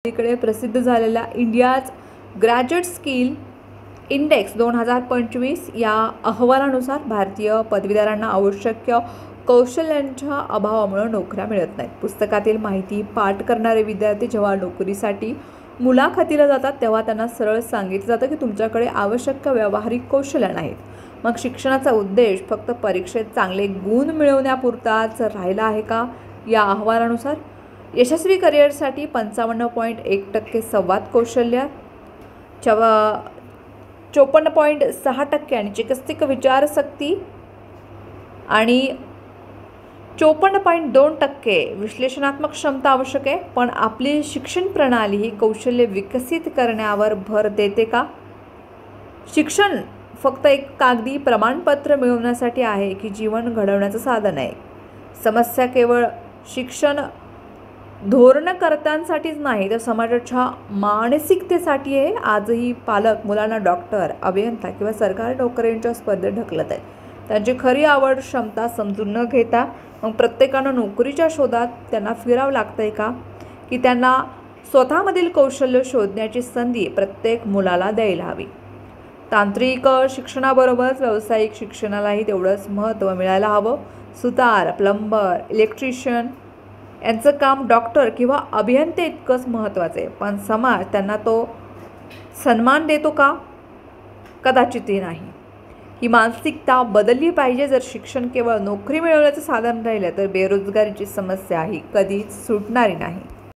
इकडे प्रसिद्ध झालेल्या इंडियाज ग्रॅज्युएट स्किल इंडेक्स 2025 या अहवालानुसार भारतीय पदवीधरांना आवश्यक कौशल्यांच्या अभावामुळे नोकऱ्या मिळत नाहीत। पुस्तकातील माहिती पाठ करणारे विद्यार्थी जेव्हा नोकरीसाठी मुलाखतीला जातात तेव्हा त्यांना सरळ सांगितलं जातं की तुमच्याकडे आवश्यक व्यावहारिक कौशल्य नाहीत। मग शिक्षणाचा उद्देश फक्त परीक्षेत चांगले गुण मिळवण्यापुरताच राहिला आहे का? या अहवालानुसार यशस्वी करिअरसाठी 55.1% संवाद कौशल्य, 54.6% आणि चिकित्सक विचारशक्ती आणि 54.2% विश्लेषणात्मक क्षमता आवश्यक आहे। पण आपली शिक्षण प्रणाली ही कौशल्य विकसित करण्यावर भर देते का? शिक्षण फक्त एक कागदी प्रमाणपत्र मिळवण्यासाठी आहे की जीवन घडवण्याचं साधन आहे? समस्या केवळ शिक्षण धोरणकर्त्यांसाठीच नाही तर समाजाच्या मानसिकतेसाठी आहे। आजही पालक मुलांना डॉक्टर, अभियंता किंवा सरकारी नोकऱ्यांच्या स्पर्धेत ढकलत आहेत। त्यांची खरी आवड क्षमता समजून न घेता मग प्रत्येकानं नोकरीच्या शोधात त्यांना फिरावं लागतंय का? की त्यांना स्वतःमधील कौशल्य शोधण्याची संधी प्रत्येक मुलाला द्यायला हवी? तांत्रिक शिक्षणाबरोबरच व्यावसायिक शिक्षणालाही तेवढंच महत्त्व मिळायला हवं। सुतार, प्लंबर, इलेक्ट्रिशियन यांचं काम डॉक्टर किंवा अभियंते इतकंच महत्त्वाचं आहे, पण समाज त्यांना तो सन्मान देतो का? कदाचितही नाही। ही मानसिकता बदलली पाहिजे। जर शिक्षण केवळ नोकरी मिळवण्याचं साधन राहिलं तर बेरोजगारीची समस्या ही कधीच सुटणारी नाही।